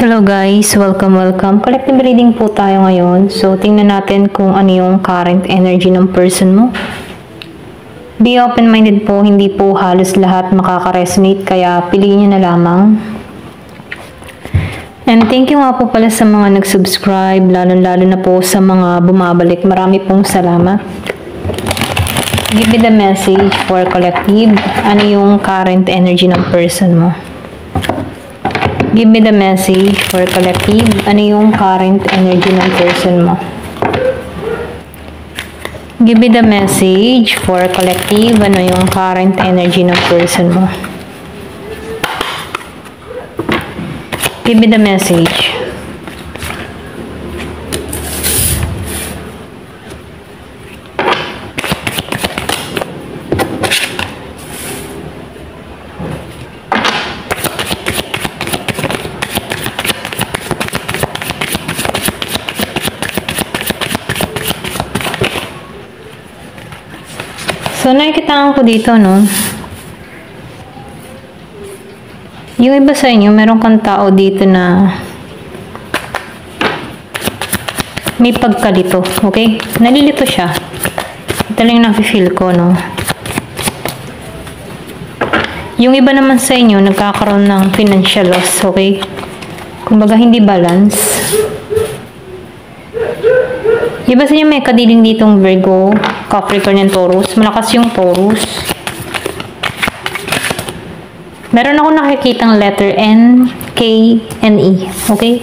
Hello guys, welcome. Collective reading po tayo ngayon. So, tingnan natin kung ano yung current energy ng person mo. Be open-minded po, hindi po halos lahat makaka-resonate, kaya piliin nyo na lamang. And thank you nga po pala sa mga nag-subscribe, lalo na po sa mga bumabalik. Marami pong salamat. Give me the message for collective. Ano yung current energy ng person mo? Give me the message for collective. Ano yung current energy ng person mo? Give me the message for collective. Ano yung current energy ng person mo? Give me the message. So, nakikitaan ko dito, no? Yung iba sa inyo, meron kang tao dito na may pagkalito, okay? Nalilito siya. Ito lang yung nafe-feel ko, no? Yung iba naman sa inyo, nagkakaroon ng financial loss, okay? Kumbaga, hindi balance. Iba sa inyo may kadiling ditong Virgo, Capricorn and Taurus. Malakas yung Taurus. Meron ako nakikitang letter N, K, and E. Okay?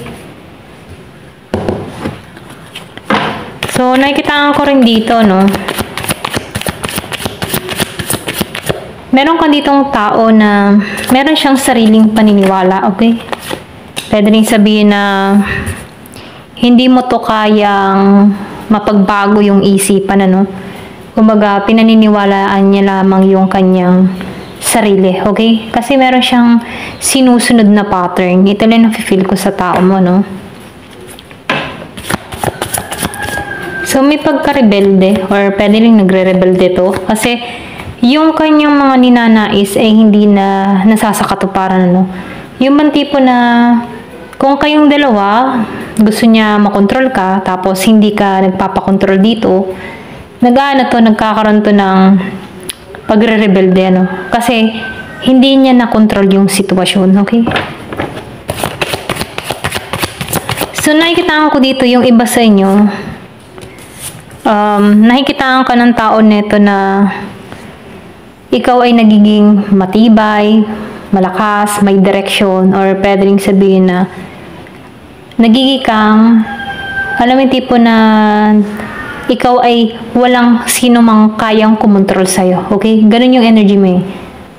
So, nakikitaan ko rin dito, no? Meron ka ditong tao na meron siyang sariling paniniwala. Okay? Pwede rin sabihin na hindi mo to kayang mapagbago yung isipan, ano? Kumbaga, pinaniniwalaan niya lamang yung kanyang sarili, okay? Kasi meron siyang sinusunod na pattern. Ito lang nafe-feel ko sa tao mo, no? So, may pagka-rebelde or pwede rin nagre-rebelde to kasi yung kanyang mga ninanais ay hindi na nasasakatuparan, ano? Yung bang tipo na kung kayong dalawa, gusto niya makontrol ka, tapos hindi ka nagpapakontrol dito, nagkakaroon to ng pagre-rebelde, ano? Kasi, hindi niya na-control yung sitwasyon, okay? So, nakikitaan ko dito yung iba sa inyo, nakikitaan ka ng tao neto na ikaw ay nagiging matibay, malakas, may direction, or pwede rin sabihin na nagiging kang, alam mo yung tipo na ikaw ay walang sino mang kayang kumontrol sa'yo. Okay? Ganun yung energy mo eh.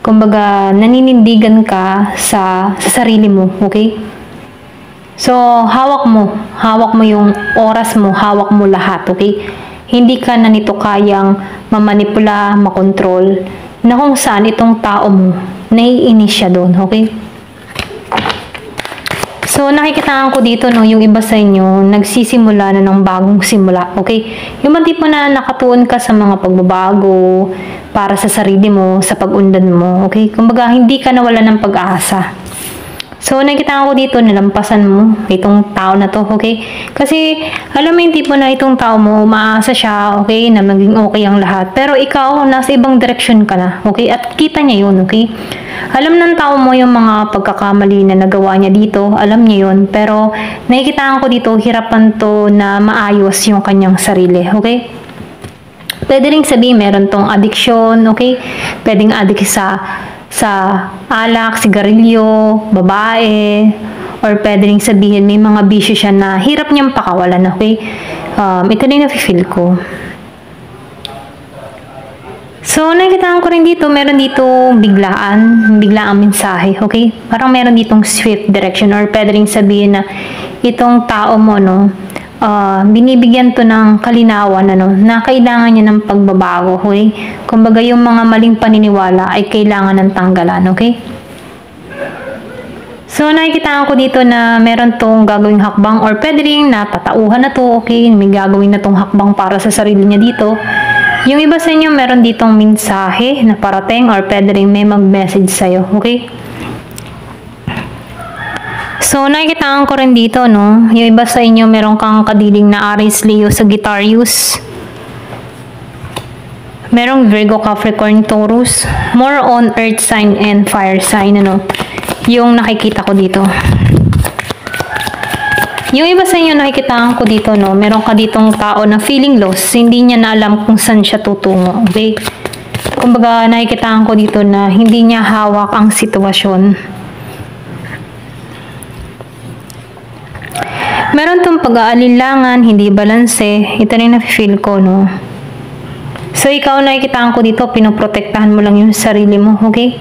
Kumbaga, naninindigan ka sa sarili mo. Okay? So, hawak mo yung oras mo, hawak mo lahat. Okay? Hindi ka na nito kayang mamanipula, makontrol, na kung saan itong tao mo, naiinis siya doon. Okay? So, nakikitaan ko dito, no, yung iba sa inyo, nagsisimula na ng bagong simula, okay? Yung mga tipo na nakatuon ka sa mga pagbabago para sa sarili mo, sa pag-undan mo, okay? Kumbaga, hindi ka nawala ng pag-asa. So, nakikitaan ko dito, nalampasan mo itong tao na to, okay? Kasi, alam mo yung tipo na itong tao mo, umaasa siya, okay? Na maging okay ang lahat. Pero ikaw, nasa ibang direction ka na, okay? At kita niya yun, okay? Alam ng tao mo yung mga pagkakamali na nagawa niya dito, alam niya yun. Pero, nakikitaan ko dito, hirapan to na maayos yung kanyang sarili, okay? Pwede rin sabihin, meron tong addiction, okay? Pwedeng addict sa alak, sigarilyo, babae, or pwede rin sabihin may mga bisyo siya na hirap niyang pakawalan, okay? Ito na yung nafe-feel ko. So, nakikitaan ko rin dito, meron dito biglaan mensahe, okay? Parang meron ditong swift direction, or pwede rin sabihin na itong tao mo, no, binibigyan to ng kalinawan, ano, na kailangan niya ng pagbabago, okay? Kumbaga, yung mga maling paniniwala ay kailangan ng tanggalan, okay? So, nakikitaan ko dito na meron tong gagawing hakbang, or pwede rin na patauhan na to, okay? May gagawin na tong hakbang para sa sarili niya dito. Yung iba sa inyo, meron ditong mensahe na parating, or pwede rin may mag-message sa'yo, okay? So, nakikitaan ko rin dito, no? Yung iba sa inyo, meron kang kadiling na Aries, Leo, Sagittarius. Merong Virgo, Capricorn, Taurus. More on earth sign and fire sign, ano? Yung nakikita ko dito. Yung iba sa inyo, nakikitaan ko dito, no? Meron ka ditong tao na feeling lost. Hindi niya na alam kung saan siya tutungo, okay? Kumbaga, nakikitaan ko dito na hindi niya hawak ang sitwasyon. Meron tong pag-aalinlangan, hindi balanse. Ito na yung nafe-feel ko, no? So, ikaw nakikitaan ko dito, pinoprotektahan mo lang yung sarili mo, okay?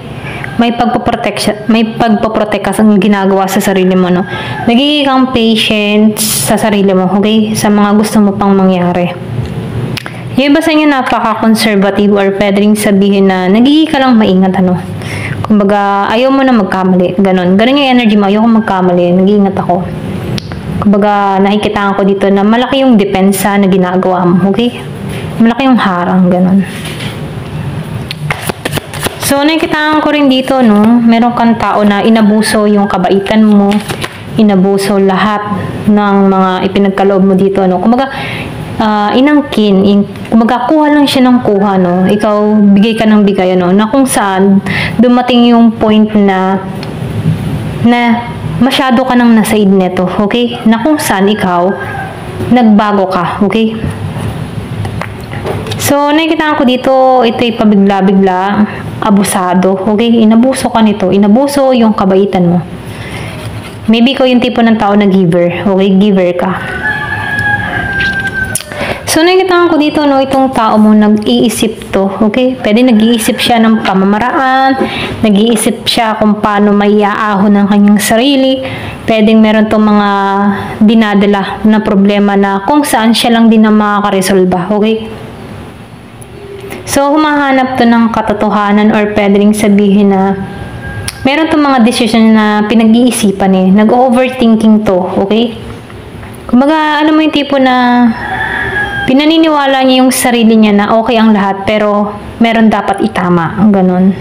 May pagpaprotect ka sa ginagawa sa sarili mo, no? Nagiging kang patient sa sarili mo, okay? Sa mga gusto mo pang mangyari. Yung iba sa inyo napaka-conservative or pwede rin sabihin na nagiging ka lang maingat, ano? Kumbaga, ayaw mo na magkamali. Ganon yung energy mo, ayaw ko magkamali. Nag-iingat ako. Kumbaga, nakikitaan ko dito na malaki yung depensa na ginagawa mo, okay? Malaki yung harang, ganon. So, nakikitaan ko rin dito, no? Meron kang tao na inabuso yung kabaitan mo, inabuso lahat ng mga ipinagkaloob mo dito, no? Kumbaga, inangkin, kumbaga, kuha lang siya ng kuha, no? Ikaw, bigay ka ng bigay, no? Na kung saan, dumating yung point na masyado ka nang nasa id neto, okay? Na kung saan ikaw, nagbago ka, okay? So, nakikita ko dito, ito'y pabigla-bigla, abusado, okay? Inabuso ka nito, inabuso yung kabaitan mo. Maybe ikaw yung tipo ng tao na giver, okay? Giver ka. So, nakikita ko dito, no, itong tao mo nag-iisip to, okay? Pwede nag-iisip siya ng pamamaraan, nag-iisip siya kung paano maiaahon ng kanyang sarili. Pwedeng meron tong mga dinadala na problema na kung saan siya lang din ang makakaresolba, okay? So, humahanap to ng katotohanan or pwede rin sabihin na meron tong mga decision na pinag-iisipan eh. Nag-overthinking to, okay? Kumbaga, alam mo yung tipo na pinaniniwala niya yung sarili niya na okay ang lahat pero meron dapat itama, ang ganun.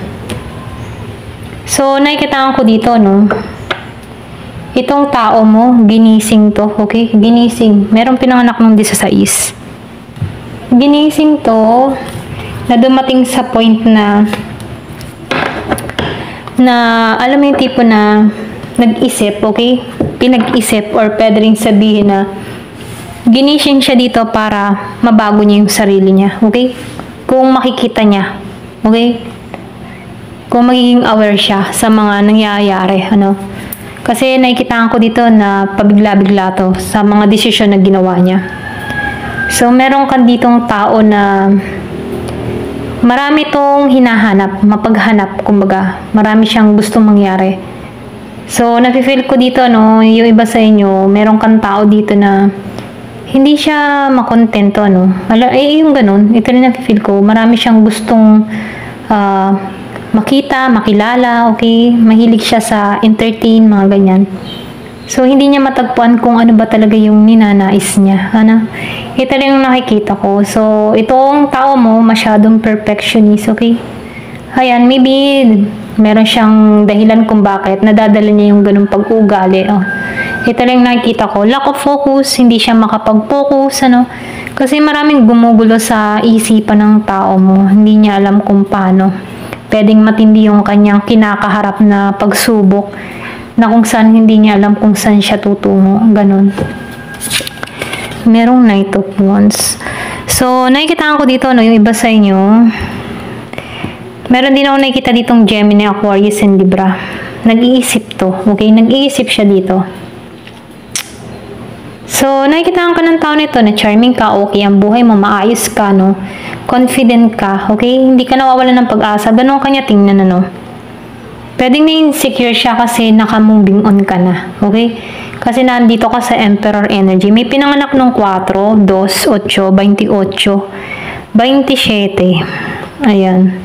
So, nakikitaan ko dito, no? Itong tao mo, ginising to, okay? Ginising. Merong pinanganak ng 16. Ginising to, na dumating sa point na alam mo yung tipo na nag-isip, okay? Pinag-isip or pwede rin sabihin na ginising siya dito para mabago niya yung sarili niya, okay? Kung makikita niya, okay? Kung magiging aware siya sa mga nangyayari, ano? Kasi nakikitaan ko dito na pabigla-bigla to sa mga desisyon na ginawa niya. So, meron ka ditong tao na marami tong hinahanap, mapaghanap, kumbaga. Marami siyang gustong mangyari. So, nafe-feel ko dito, no, yung iba sa inyo, meron kang tao dito na hindi siya makontento, no. Yung ganun, ito rin nafe-feel ko, marami siyang gustong makita, makilala, okay? Mahilig siya sa entertain, mga ganyan. So, hindi niya matagpuan kung ano ba talaga yung ninanais niya. Ano? Ito rin yung nakikita ko. So, itong tao mo, masyadong perfectionist, okay? Ayan, maybe meron siyang dahilan kung bakit nadadala niya yung ganung pag-uugali. Oh. Ito rin yung nakikita ko. Lack of focus, hindi siya makapag-focus, ano? Kasi maraming gumugulo sa isipan ng tao mo. Hindi niya alam kung paano. Pwedeng matindi yung kanyang kinakaharap na pagsubok na kung saan hindi niya alam kung saan siya tutungo. Ganon. Merong Knight of Wands. So, nakikitaan ko dito, no, yung iba sa inyo. Meron din ako nakikita ditong Gemini, Aquarius, and Libra. Nag-iisip to. Okay? Nag-iisip siya dito. So, nakikitaan ka ng tao nito na charming ka, okay, ang buhay mo, maayos ka, no? Confident ka, okay? Hindi ka nawawalan ng pag-asa. Ganun kanya tingnan, ano? Pwedeng na-insecure siya kasi naka-moving on ka na, okay? Kasi nandito ka sa Emperor energy. May pinanganak nung 4, 2, 8, 28, 27. Ayan.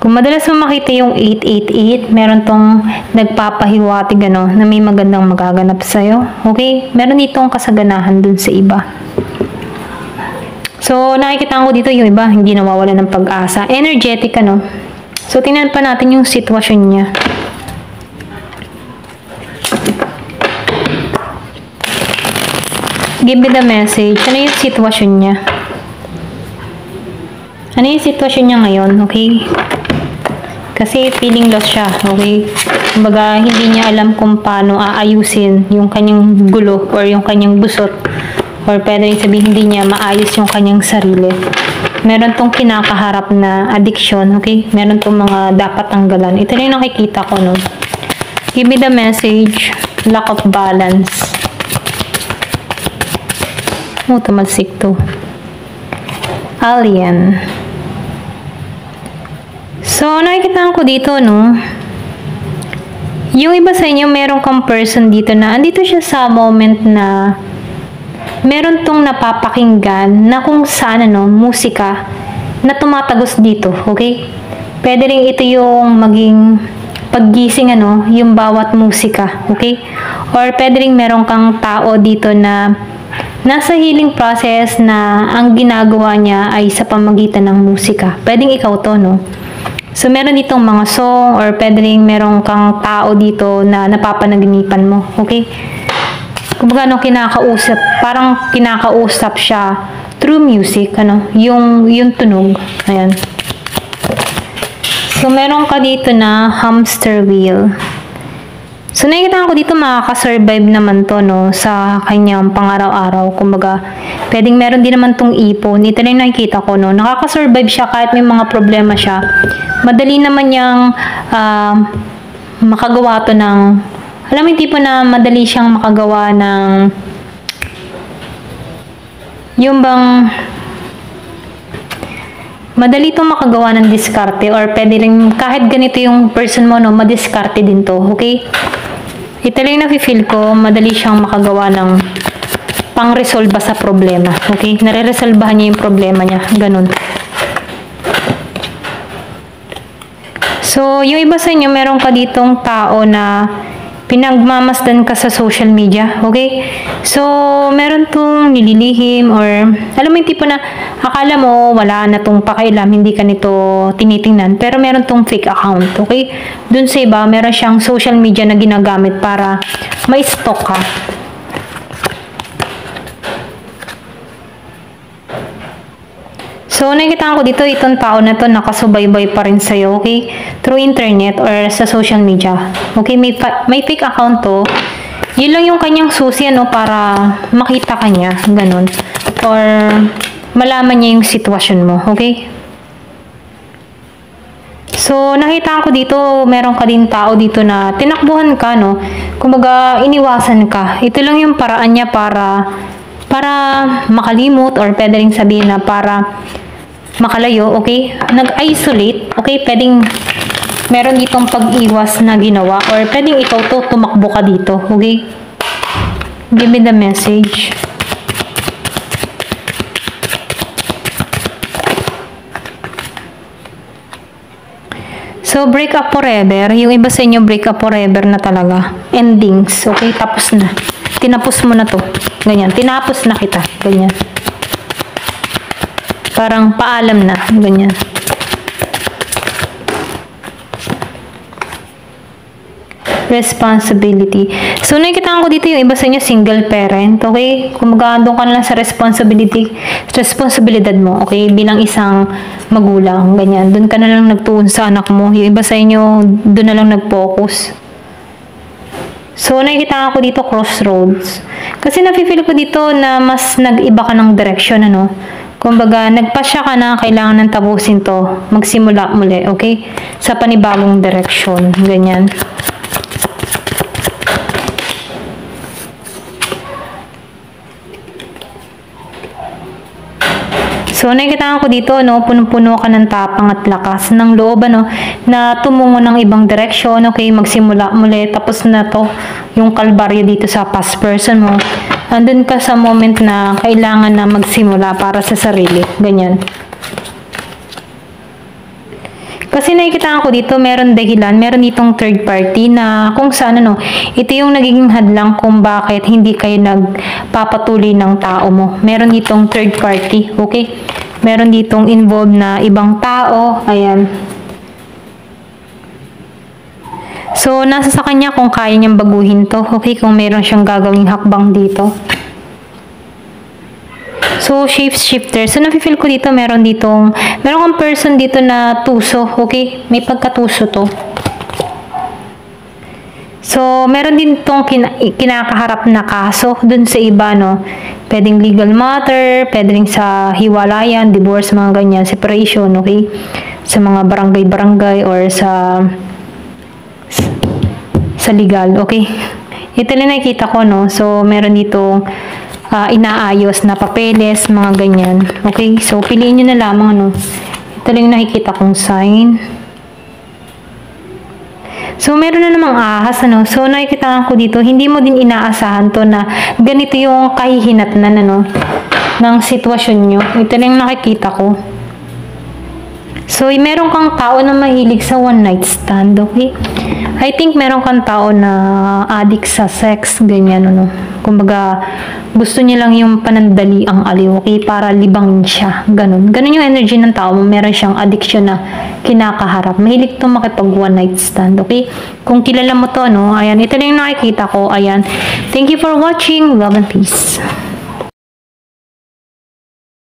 Kung madalas mo makita yung 888, meron tong nagpapahiwatig, ano, na may magandang magaganap sa'yo. Okay? Meron ditong kasaganahan dun sa iba. So, nakikita ko dito yung iba, hindi nawawala ng pag-asa. Energetic, ano. So, tingnan pa natin yung sitwasyon niya. Give me the message. Ano yung sitwasyon niya? Ano yung sitwasyon niya ngayon, okay? Kasi feeling lost siya, okay? Kumbaga, hindi niya alam kung paano aayusin yung kanyang gulo or yung kanyang busot. Or pwede rin sabihin hindi niya maayos yung kanyang sarili. Meron tong kinakaharap na addiction, okay? Meron tong mga dapat tanggalan. Ito rin yung nakikita ko, no? Give me the message. Lack of balance. Tumalsik to. Alien. So, nakikita ko dito, no? Yung iba sa inyo, meron kang person dito na andito siya sa moment na meron tong napapakinggan na kung saan, ano, musika na tumatagos dito, okay? Pwede rin ito yung maging paggising, ano, yung bawat musika, okay? Or pwede rin meron kang tao dito na nasa healing process na ang ginagawa niya ay sa pamagitan ng musika. Pwedeng ikaw to, no? So, meron ditong mga song or pwede rin meron kang tao dito na napapanaginipan mo. Okay? Kumbaga, no, kinakausap. Parang kinakausap siya through music. Ano? Yung tunog. Ayan. So, meron ka dito na hamster wheel. So, nakikita ko dito makakasurvive naman to, no, sa kanyang pang-araw-araw. Kumbaga, pwedeng meron din naman tong ipon. Ito na yung nakikita ko, no. Nakakasurvive siya kahit may mga problema siya. Madali naman niyang makagawa to ng, alam mo yung tipo na madali siyang makagawa ng, yung bang, madali itong makagawa ng diskarte or pwede rin, kahit ganito yung person mo, no, madiskarte din to, okay? Ito lang nafe-feel ko, madali siyang makagawa ng pang-resolve sa problema, okay? Nare-resolbahan niya yung problema niya, ganun. So, yung iba sa inyo, meron ka ditong tao na pinagmamasdan ka sa social media, okay? So, meron tong nililihim or, alam mo yung tipo na akala mo wala na tong pakailam, hindi ka nito tinitingnan, pero meron tong fake account, okay? Dun sa iba, meron siyang social media na ginagamit para ma-stalk ka. So, nakikita ko dito, itong tao na to nakasubaybay pa rin sa'yo, okay? Through internet or sa social media. Okay, may fake account to. Yun lang yung kanyang susi, ano, para makita ka niya, ganun. Or malaman niya yung sitwasyon mo, okay? So, nakita ko dito, meron ka din tao dito na tinakbuhan ka, no? Kumbaga, iniwasan ka. Ito lang yung paraan niya para makalimot or pwede rin sabihin na para makalayo, okay? Nag-isolate, okay? Pwedeng meron ditong pag-iwas na ginawa or pwedeng ikaw to tumakbo ka dito, okay? Give me the message. So, break up forever. Yung iba sa inyo, break up forever na talaga. Endings, okay? Tapos na. Tinapos mo na to. Ganyan. Tinapos na kita. Ganyan. Parang paalam na. Ganyan. Responsibility. So, nakikita ko dito yung iba sa inyo, single parent. Okay? Kumbaga, doon ka na lang sa responsibilidad mo. Okay? Bilang isang magulang. Ganyan. Doon ka na lang nagtuon sa anak mo. Yung iba sa inyo, doon na lang nag-focus. So, nakikita ko dito, crossroads. Kasi nafe-feel ko dito na mas nag-iba ka ng direction, ano? Kumbaga, nagpasya ka na, kailangan ng tapusin to. Magsimula muli, okay? Sa panibagong direction. Ganyan. So, nakikita ko dito, no, puno-puno ka ng tapang at lakas ng loob, ano, na tumungo ng ibang direksyon, okay, magsimula muli, tapos na to, yung kalbaryo dito sa past person mo. Andun ka sa moment na kailangan na magsimula para sa sarili, ganyan. Kasi nakikita ko dito, meron dahilan, meron ditong third party na kung saan, ano, ito yung nagiging hadlang kung bakit hindi kayo nagpapatuloy ng tao mo. Meron ditong third party, okay? Meron ditong involved na ibang tao, ayan. So, nasa sa kanya kung kaya niyang baguhin to, okay? Kung meron siyang gagawing hakbang dito. So, shapeshifter. So, nafe-feel ko dito, meron kang person dito na tuso, okay? May pagkatuso to. So, meron din tong kinakaharap na kaso dun sa iba, no? Pwedeng legal matter, pwedeng sa hiwalayan, divorce, mga ganyan, separation, okay? Sa mga barangay-barangay or sa legal, okay? Ito lang nakikita ko, no? So, meron ditong inaayos na papeles, mga ganyan. Okay? So, piliin nyo na lamang, ano. Ito lang yung nakikita kong sign. So, meron na namang ahas, ano. So, nakikita ko dito, hindi mo din inaasahan to na ganito yung kahihinatnan, ano, ng sitwasyon nyo. Ito lang yung nakikita ko. So, meron kang tao na mahilig sa one night stand, okay? I think meron kang tao na addict sa sex, ganyan, ano. Kumbaga, gusto niya lang yung panandali ang aliw, okay? Para libangin siya, ganun. Ganun yung energy ng tao mo, meron siyang addiction na kinakaharap. Mahilig to makipag one night stand, okay? Kung kilala mo to, no, ayan, ito lang yung nakikita ko, ayan. Thank you for watching. Love and peace.